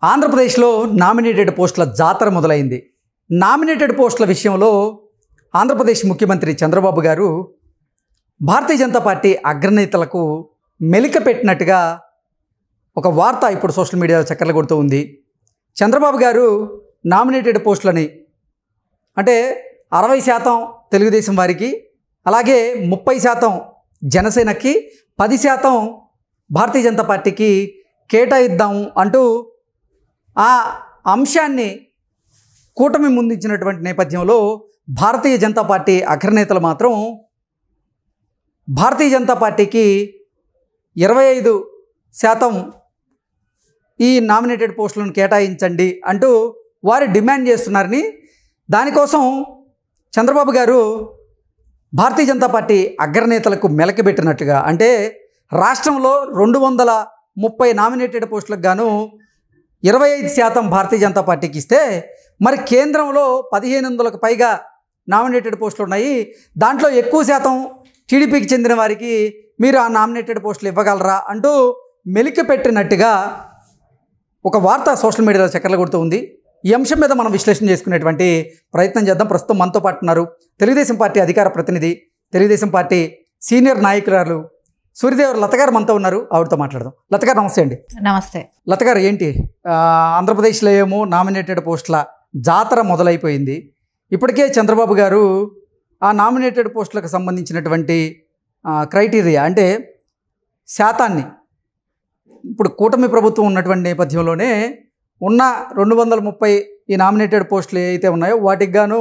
ఆంధ్రప్రదేశ్లో నామినేటెడ్ పోస్టుల జాతర మొదలైంది. నామినేటెడ్ పోస్టుల విషయంలో ఆంధ్రప్రదేశ్ ముఖ్యమంత్రి చంద్రబాబు గారు భారతీయ జనతా పార్టీ అగ్రనేతలకు మెలిక పెట్టినట్టుగా ఒక వార్త ఇప్పుడు సోషల్ మీడియాలో చక్కర్లు కొడుతూ ఉంది. చంద్రబాబు గారు నామినేటెడ్ పోస్టులని అంటే 60% తెలుగుదేశం వారికి, అలాగే 30% జనసేనకి, 10% భారతీయ జనతా పార్టీకి కేటాయిద్దాము అంటూ ఆ అంశాన్ని కూటమి ముందుంచినటువంటి నేపథ్యంలో భారతీయ జనతా పార్టీ అగ్రనేతలు మాత్రం భారతీయ జనతా పార్టీకి 25% ఈ నామినేటెడ్ పోస్టులను కేటాయించండి అంటూ వారు డిమాండ్ చేస్తున్నారని, దానికోసం చంద్రబాబు గారు భారతీయ జనతా పార్టీ అగ్రనేతలకు మెలకబెట్టినట్టుగా, అంటే రాష్ట్రంలో 230 నామినేటెడ్ పోస్టులకు గాను 25% భారతీయ జనతా పార్టీకి ఇస్తే, మరి కేంద్రంలో 1500కు పైగా నామినేటెడ్ పోస్టులు ఉన్నాయి, దాంట్లో ఎక్కువ శాతం టీడీపీకి చెందిన వారికి మీరు ఆ నామినేటెడ్ పోస్టులు ఇవ్వగలరా అంటూ మెలిక పెట్టినట్టుగా ఒక వార్త సోషల్ మీడియాలో చక్కర్లు కొడుతూ ఉంది. ఈ అంశం మీద మనం విశ్లేషణ చేసుకునేటువంటి ప్రయత్నం చేద్దాం. ప్రస్తుతం మనతో పాటు ఉన్నారు తెలుగుదేశం పార్టీ అధికార ప్రతినిధి, తెలుగుదేశం పార్టీ సీనియర్ నాయకురాలు సూర్యదేవర్ లత గారు మనతో ఉన్నారు. ఆవిడతో మాట్లాడదాం. లత గారు నమస్తే అండి. నమస్తే. లత గారు, ఏంటి ఆంధ్రప్రదేశ్లో ఏమో నామినేటెడ్ పోస్టుల జాతర మొదలైపోయింది. ఇప్పటికే చంద్రబాబు గారు ఆ నామినేటెడ్ పోస్టులకు సంబంధించినటువంటి క్రైటీరియా అంటే శాతాన్ని, ఇప్పుడు కూటమి ప్రభుత్వం ఉన్నటువంటి నేపథ్యంలోనే ఉన్న 230 ఈ నామినేటెడ్ పోస్టులు ఏవైతే ఉన్నాయో వాటికి గాను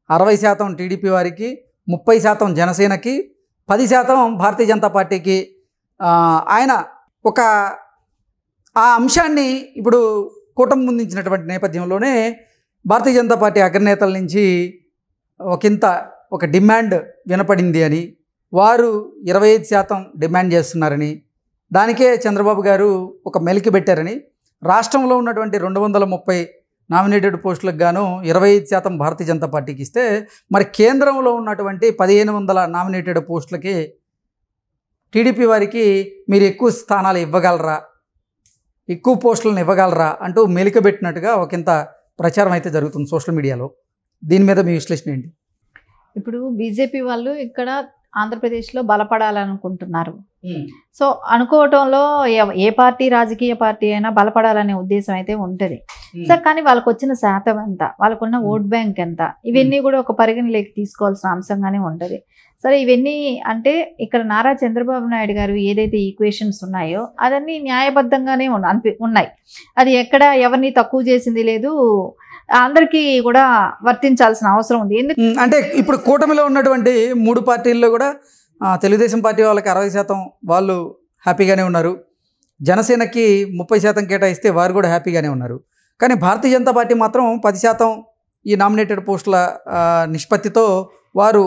60% టీడీపీ వారికి, 30% జనసేనకి, 10% భారతీయ జనతా పార్టీకి ఆయన ఒక ఆ అంశాన్ని ఇప్పుడు కూటమి ముందుంచినటువంటి నేపథ్యంలోనే భారతీయ జనతా పార్టీ అగ్రనేతల నుంచి ఒక డిమాండ్ వినపడింది అని, వారు 25% డిమాండ్ చేస్తున్నారని, దానికే చంద్రబాబు గారు ఒక మెలికి పెట్టారని, రాష్ట్రంలో ఉన్నటువంటి 230 నామినేటెడ్ పోస్టులకు గాను 25% భారతీయ జనతా పార్టీకి ఇస్తే, మరి కేంద్రంలో ఉన్నటువంటి 1500 నామినేటెడ్ పోస్టులకి టీడీపీ వారికి మీరు ఎక్కువ స్థానాలు ఇవ్వగలరా, ఎక్కువ పోస్టులను ఇవ్వగలరా అంటూ మెలికబెట్టినట్టుగా ఒకంత ప్రచారం అయితే జరుగుతుంది సోషల్ మీడియాలో. దీని మీద మీ విశ్లేషణ ఏంటి? ఇప్పుడు బీజేపీ వాళ్ళు ఇక్కడ ఆంధ్రప్రదేశ్లో బలపడాలనుకుంటున్నారు. సో అనుకోవటంలో ఏ పార్టీ, రాజకీయ పార్టీ అయినా బలపడాలనే ఉద్దేశం అయితే ఉంటుంది. సార్, కానీ వాళ్ళకు వచ్చిన శాతం ఎంత, వాళ్ళకున్న ఓట్ బ్యాంక్ ఎంత, ఇవన్నీ కూడా ఒక పరిగణలోకి తీసుకోవాల్సిన అంశంగానే ఉంటుంది. సరే, ఇవన్నీ అంటే ఇక్కడ నారా చంద్రబాబు నాయుడు గారు ఏదైతే ఈక్వేషన్స్ ఉన్నాయో అదన్నీ న్యాయబద్ధంగానే ఉన్నాయి. అది ఎక్కడ ఎవరిని తక్కువ చేసింది లేదు, అందరికీ కూడా వర్తించాల్సిన అవసరం ఉంది. ఎందుకు అంటే ఇప్పుడు కూటమిలో ఉన్నటువంటి 3 పార్టీల్లో కూడా తెలుగుదేశం పార్టీ వాళ్ళకి 60% వాళ్ళు హ్యాపీగానే ఉన్నారు, జనసేనకి 30% కేటాయిస్తే వారు కూడా హ్యాపీగానే ఉన్నారు. కానీ భారతీయ జనతా పార్టీ మాత్రం 10% ఈ నామినేటెడ్ పోస్టుల నిష్పత్తితో వారు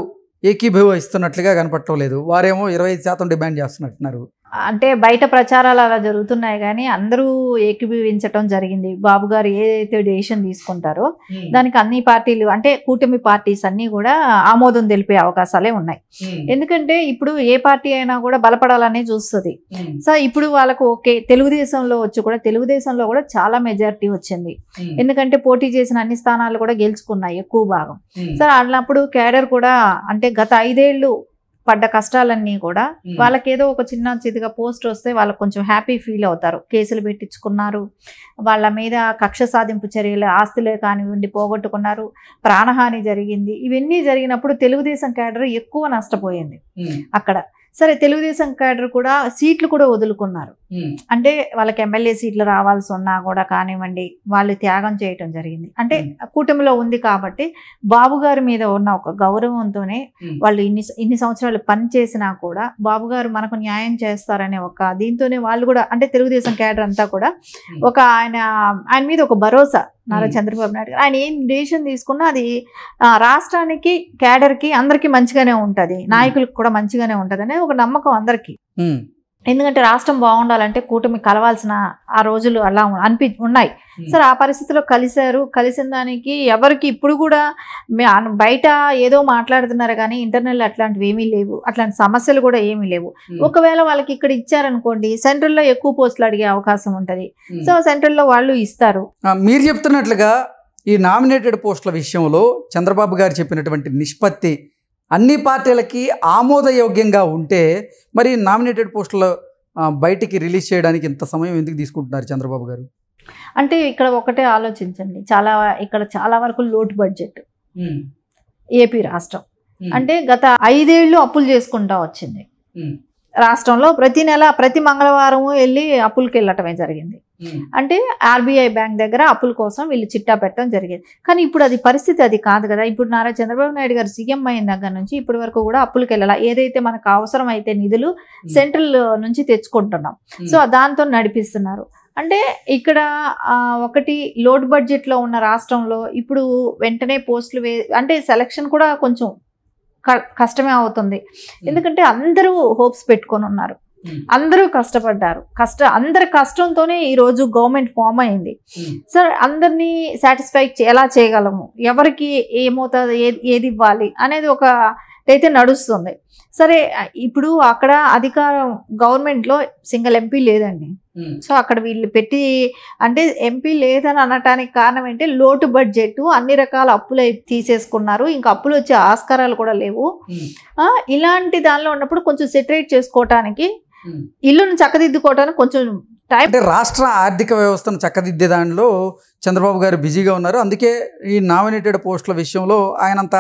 ఏకీభవిస్తున్నట్లుగా కనపడటం లేదు. వారేమో 25% డిమాండ్ చేస్తున్నట్టున్నారు. అంటే బయట ప్రచారాలు అలా జరుగుతున్నాయి, కానీ అందరూ ఏకీభవించటం జరిగింది. బాబు గారు ఏదైతే డెసిషన్ తీసుకుంటారో దానికి అన్ని పార్టీలు, అంటే కూటమి పార్టీస్ అన్నీ కూడా ఆమోదం తెలిపే అవకాశాలే ఉన్నాయి. ఎందుకంటే ఇప్పుడు ఏ పార్టీ అయినా కూడా బలపడాలనే చూస్తుంది. సో ఇప్పుడు వాళ్ళకు ఓకే, తెలుగుదేశంలో కూడా చాలా మెజారిటీ వచ్చింది. ఎందుకంటే పోటీ చేసిన అన్ని స్థానాలు కూడా గెలుచుకున్నాయి ఎక్కువ భాగం. సో అన్నప్పుడు క్యాడర్ కూడా, అంటే గత 5 ఏళ్ళు పడ్డ కష్టాలన్నీ కూడా వాళ్ళకి ఏదో ఒక చిన్న చితిగా పోస్ట్ వస్తే వాళ్ళకి కొంచెం హ్యాపీ ఫీల్ అవుతారు. కేసులు పెట్టించుకున్నారు, వాళ్ళ మీద కక్ష సాధింపు చర్యలు, ఆస్తులే కానివ్వండి పోగొట్టుకున్నారు, ప్రాణహాని జరిగింది. ఇవన్నీ జరిగినప్పుడు తెలుగుదేశం క్యాడర్ ఎక్కువ నష్టపోయింది అక్కడ. సరే, తెలుగుదేశం క్యాడర్ కూడా సీట్లు కూడా వదులుకున్నారు. అంటే వాళ్ళకి ఎమ్మెల్యే సీట్లు రావాల్సి ఉన్నా కూడా కానివ్వండి, వాళ్ళు త్యాగం చేయటం జరిగింది. అంటే కూటమిలో ఉంది కాబట్టి బాబు గారి మీద ఉన్న ఒక గౌరవంతోనే వాళ్ళు ఇన్ని సంవత్సరాలు పని చేసినా కూడా బాబు గారు మనకు న్యాయం చేస్తారనే ఒక దీంతోనే వాళ్ళు కూడా, అంటే తెలుగుదేశం క్యాడర్ అంతా కూడా ఒక ఆయన మీద ఒక భరోసా, నారా చంద్రబాబు నాయుడు గారు ఆయన ఏం డెసిషన్ తీసుకున్నా అది రాష్ట్రానికి, క్యాడర్కి, అందరికీ మంచిగానే ఉంటుంది, నాయకులకు కూడా మంచిగానే ఉంటుంది అనే ఒక నమ్మకం అందరికీ. ఎందుకంటే రాష్ట్రం బాగుండాలంటే కూటమి కలవాల్సిన ఆ రోజులు అలా ఉన్నాయి. సరే ఆ పరిస్థితిలో కలిసిన దానికి ఎవరికి ఇప్పుడు కూడా బయట ఏదో మాట్లాడుతున్నారు కానీ ఇంటర్నల్ అట్లాంటివి ఏమీ లేవు, అట్లాంటి సమస్యలు కూడా ఏమీ లేవు. ఒకవేళ వాళ్ళకి ఇక్కడ ఇచ్చారనుకోండి సెంట్రల్లో ఎక్కువ పోస్టులు అడిగే అవకాశం ఉంటుంది. సో సెంట్రల్లో వాళ్ళు ఇస్తారు. మీరు చెప్తున్నట్లుగా ఈ నామినేటెడ్ పోస్టుల విషయంలో చంద్రబాబు గారు చెప్పినటువంటి నిష్పత్తి అన్ని పార్టీలకి ఆమోదయోగ్యంగా ఉంటే మరి నామినేటెడ్ పోస్టులు బయటికి రిలీజ్ చేయడానికి ఇంత సమయం ఎందుకు తీసుకుంటున్నారు చంద్రబాబు గారు? అంటే ఇక్కడ ఒకటే ఆలోచించండి, ఇక్కడ చాలా వరకు లోటు బడ్జెట్ ఏపీ రాష్ట్రం. అంటే గత 5 ఏళ్ళు అప్పులు చేసుకుంటా వచ్చింది రాష్ట్రంలో. ప్రతి నెల ప్రతి మంగళవారం వెళ్ళి అప్పులకి వెళ్ళటమే జరిగింది. అంటే ఆర్బీఐ బ్యాంక్ దగ్గర అప్పుల కోసం వీళ్ళు చిట్టా పెట్టడం జరిగేది. కానీ ఇప్పుడు అది పరిస్థితి అది కాదు కదా. ఇప్పుడు నారా చంద్రబాబు నాయుడు గారు సీఎం అయిన దగ్గర నుంచి ఇప్పటి వరకు కూడా అప్పులకి వెళ్ళాలి. ఏదైతే మనకు అవసరం అయితే నిధులు సెంట్రల్ నుంచి తెచ్చుకుంటున్నాం, సో దాంతో నడిపిస్తున్నారు. అంటే ఇక్కడ ఒకటి లోడ్ బడ్జెట్లో ఉన్న రాష్ట్రంలో ఇప్పుడు వెంటనే పోస్టులు అంటే సెలక్షన్ కూడా కొంచెం కష్టమే అవుతుంది. ఎందుకంటే అందరూ హోప్స్ పెట్టుకొని ఉన్నారు, అందరూ కష్టపడ్డారు. అందరి కష్టంతోనే ఈరోజు గవర్నమెంట్ ఫామ్ అయింది. సార్ అందరినీ సాటిస్ఫై ఎలా చేయగలము, ఎవరికి ఏమవుతుంది, ఏది ఇవ్వాలి అనేది ఒక అయితే నడుస్తుంది. సరే ఇప్పుడు అక్కడ అధికారం గవర్నమెంట్లో సింగిల్ ఎంపీ లేదండి. సో అక్కడ వీళ్ళు పెట్టి అంటే ఎంపీ లేదని అనటానికి కారణం ఏంటి, లోటు బడ్జెట్, అన్ని రకాల అప్పులు తీసేసుకున్నారు, ఇంకా అప్పులు వచ్చే ఆస్కారాలు కూడా లేవు. ఇలాంటి దానిలో ఉన్నప్పుడు కొంచెం సెటరేట్ చేసుకోవటానికి, ఇల్లును చక్కదిద్దుకోవటానికి కొంచెం టైం. అంటే రాష్ట్ర ఆర్థిక వ్యవస్థను చక్కదిద్దే దానిలో చంద్రబాబు గారు బిజీగా ఉన్నారు. అందుకే ఈ నామినేటెడ్ పోస్టుల విషయంలో ఆయనంత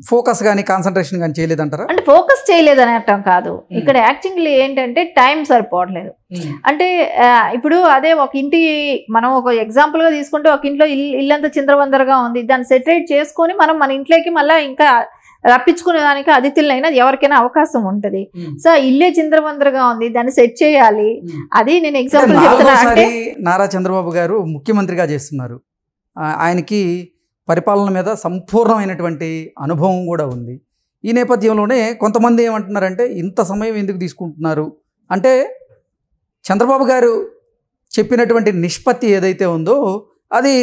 ఫోకస్ కానీ కాన్సన్ట్రేషన్ కానీ చేయలేదంటారా? అంటే ఫోకస్ చేయలేదని అర్థం కాదు. ఇక్కడ యాక్చువల్లీ ఏంటంటే టైం సరిపోవట్లేదు. అంటే ఇప్పుడు అదే ఒక ఇంటి మనం ఒక ఎగ్జాంపుల్గా తీసుకుంటే ఒక ఇంట్లో ఇల్లంతా చిందరవందరగా ఉంది, దాన్ని సెటరేట్ చేసుకొని మనం మన ఇంట్లోకి మళ్ళీ ఇంకా రప్పించుకునే దానికి అతిథులైనా ఎవరికైనా అవకాశం ఉంటుంది. సో ఇల్లే చిందరవందరగా ఉంది, దాన్ని సెట్ చేయాలి. అది నేను ఎగ్జాంపుల్ చెప్తున్నా. అంటే నారా చంద్రబాబు గారు ముఖ్యమంత్రిగా చేస్తున్నారు, ఆయనకి పరిపాలన మీద సంపూర్ణమైనటువంటి అనుభవం కూడా ఉంది. ఈ నేపథ్యంలోనే కొంతమంది ఏమంటున్నారంటే ఇంత సమయం ఎందుకు తీసుకుంటున్నారు అంటే చంద్రబాబు గారు చెప్పినటువంటి నిష్పత్తి ఏదైతే ఉందో అది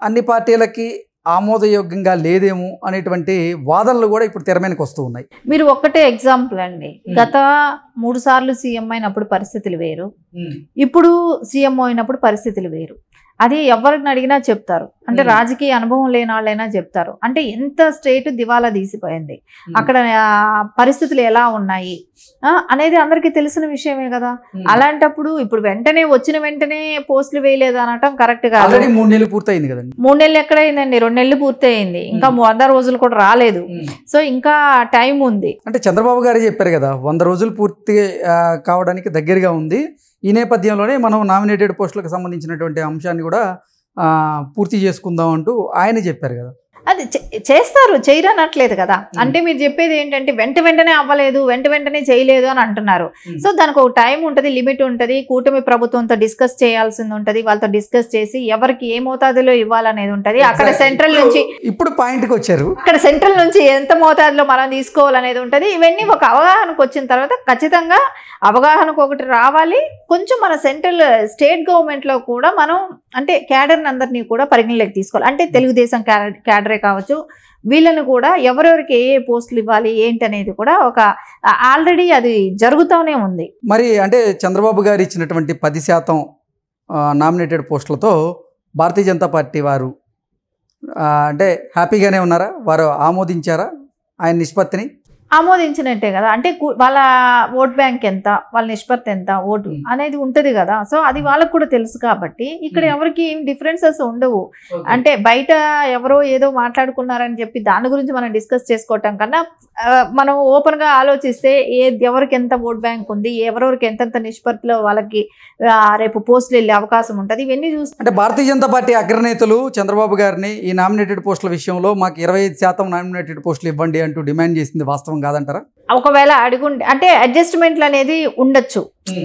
అన్ని పార్టీలకి ఆమోదయోగ్యంగా లేదేమో అనేటువంటి వాదనలు కూడా ఇప్పుడు తెర మీదకి వస్తూ ఉన్నాయి. మీరు ఒక్కటే ఎగ్జాంపుల్ అండి, గత 3 సార్లు సీఎం అయినప్పుడు పరిస్థితులు వేరు, ఇప్పుడు సీఎం అయినప్పుడు పరిస్థితులు వేరు. అది ఎవరిని అడిగినా చెప్తారు. అంటే రాజకీయ అనుభవం లేని వాళ్ళైనా చెప్తారు. అంటే ఎంత స్టేట్ దివాలా తీసిపోయింది, అక్కడ పరిస్థితులు ఎలా ఉన్నాయి అనేది అందరికీ తెలిసిన విషయమే కదా. అలాంటప్పుడు ఇప్పుడు వచ్చిన వెంటనే పోస్టులు వేయలేదు అనటం కరెక్ట్ కాదు. 3 నెలలు పూర్తయింది కదండి. 3 నెలలు ఎక్కడైందండి, 2 నెలలు పూర్తయింది, ఇంకా 100 రోజులు కూడా రాలేదు. సో ఇంకా టైం ఉంది. అంటే చంద్రబాబు గారు చెప్పారు కదా 100 రోజులు పూర్తి కావడానికి దగ్గరగా ఉంది. ఈ నేపథ్యంలోనే మనం నామినేటెడ్ పోస్టులకు సంబంధించినటువంటి అంశాన్ని కూడా పూర్తి చేసుకుందాం అంటూ ఆయన చెప్పారు కదా. అది చేస్తారు, చేయరనట్లేదు కదా. అంటే మీరు చెప్పేది ఏంటంటే వెంటనే అవ్వలేదు, వెంటనే చేయలేదు అని అంటున్నారు. సో దానికి ఒక టైం ఉంటుంది, లిమిట్ ఉంటుంది. కూటమి ప్రభుత్వంతో డిస్కస్ చేయాల్సింది ఉంటుంది, వాళ్ళతో డిస్కస్ చేసి ఎవరికి ఏ మోతాదులో ఇవ్వాలనేది ఉంటుంది. అక్కడ సెంట్రల్ నుంచి ఇప్పుడు పాయింట్కి వచ్చారు, అక్కడ సెంట్రల్ నుంచి ఎంత మోతాదులో మనం తీసుకోవాలనేది ఉంటుంది. ఇవన్నీ ఒక అవగాహనకు వచ్చిన తర్వాత ఖచ్చితంగా అవగాహనకు ఒకటి రావాలి. కొంచెం మన స్టేట్ గవర్నమెంట్లో కూడా మనం అంటే క్యాడర్ని అందరినీ కూడా పరిగణలోకి తీసుకోవాలి. అంటే తెలుగుదేశం క్యాడరే కావచ్చు, వీళ్ళని కూడా ఎవరెవరికి ఏ పోస్టులు ఇవ్వాలి ఏంటి అనేది కూడా ఒక ఆల్రెడీ అది జరుగుతూనే ఉంది. మరి అంటే చంద్రబాబు గారు ఇచ్చినటువంటి 10% నామినేటెడ్ పోస్టులతో భారతీయ జనతా పార్టీ వారు అంటే హ్యాపీగానే ఉన్నారా? వారు ఆమోదించారా ఆయన నిష్పత్తిని? ఆమోదించినట్టే కదా. అంటే వాళ్ళ ఓట్ బ్యాంక్ ఎంత, వాళ్ళ నిష్పత్తి ఎంత ఓటు అనేది ఉంటుంది కదా. సో అది వాళ్ళకు కూడా తెలుసు కాబట్టి ఇక్కడ ఎవరికి ఏం డిఫరెన్సెస్ ఉండవు. అంటే బయట ఎవరో ఏదో మాట్లాడుకున్నారని చెప్పి దాని గురించి మనం డిస్కస్ చేసుకోవటం కన్నా మనం ఓపెన్గా ఆలోచిస్తే ఎవరికి ఎంత ఓట్ బ్యాంక్ ఉంది, ఎవరెవరికి ఎంతెంత నిష్పత్తిలో వాళ్ళకి రేపు పోస్టులు వెళ్ళే అవకాశం ఉంటుంది, ఇవన్నీ చూస్తే అంటే భారతీయ జనతా పార్టీ అగ్రనేతలు చంద్రబాబు గారిని ఈ నామినేటెడ్ పోస్టుల విషయంలో మాకు 25% నామినేటెడ్ పోస్టులు ఇవ్వండి అంటూ డిమాండ్ చేసింది వాస్తవం కాదంటారా? ఒకవేళ అడుగుంటే అంటే అడ్జస్ట్మెంట్లు అనేది ఉండొచ్చు.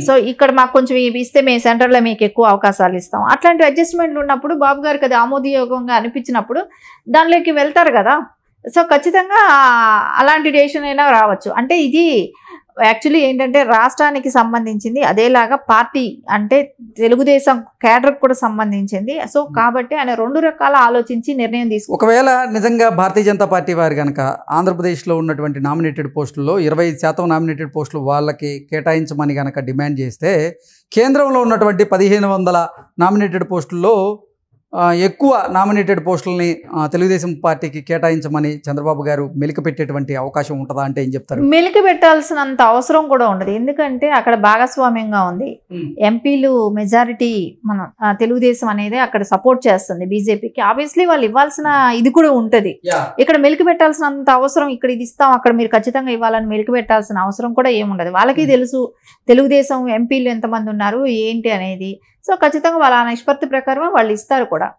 సో ఇక్కడ మాకు కొంచెం ఇవి ఇస్తే మేము సెంటర్లో మీకు ఎక్కువ అవకాశాలు ఇస్తాం, అట్లాంటి అడ్జస్ట్మెంట్లు ఉన్నప్పుడు బాబు గారికి అది ఆమోదయోగంగా అనిపించినప్పుడు దానిలోకి వెళ్తారు కదా. సో ఖచ్చితంగా అలాంటి డెసిషన్ అయినా రావచ్చు. అంటే ఇది యాక్చువల్లీ ఏంటంటే రాష్ట్రానికి సంబంధించింది, అదేలాగా పార్టీ అంటే తెలుగుదేశం కేడర్ కూడా సంబంధించింది. సో కాబట్టి ఆయన 2 రకాల ఆలోచించి నిర్ణయం తీసుకు. ఒకవేళ నిజంగా భారతీయ జనతా పార్టీ వారు కనుక ఆంధ్రప్రదేశ్లో ఉన్నటువంటి నామినేటెడ్ పోస్టుల్లో 25% నామినేటెడ్ పోస్టులు వాళ్ళకి కేటాయించమని కనుక డిమాండ్ చేస్తే, కేంద్రంలో ఉన్నటువంటి 1500 నామినేటెడ్ పోస్టుల్లో ఎక్కువ నామినేటెడ్ పోస్టులని తెలుగుదేశం పార్టీకి కేటాయించమని చంద్రబాబు గారు మెలిక పెట్టేటువంటి అవకాశం ఉంటుందా అంటే ఏం చెప్తారు? మెలిక పెట్టాల్సినంత అవసరం కూడా ఉండదు. ఎందుకంటే అక్కడ భాగస్వామ్యంగా ఉంది. ఎంపీలు మెజారిటీ మన తెలుగుదేశం అనేది అక్కడ సపోర్ట్ చేస్తుంది బీజేపీకి. ఆబ్వియస్లీ వాళ్ళు ఇవ్వాల్సిన ఇది కూడా ఉంటది. ఇక్కడ మెలిక పెట్టాల్సినంత అవసరం, ఇక్కడ ఇది ఇస్తాం అక్కడ మీరు ఖచ్చితంగా ఇవ్వాలని మెలిక పెట్టాల్సిన అవసరం కూడా ఏముండదు. వాళ్ళకి తెలుసు తెలుగుదేశం ఎంపీలు ఎంతమంది ఉన్నారు ఏంటి అనేది. సో ఖచ్చితంగా వాళ్ళ నిష్పత్తి ప్రకారం వాళ్ళు ఇస్తారు కూడా.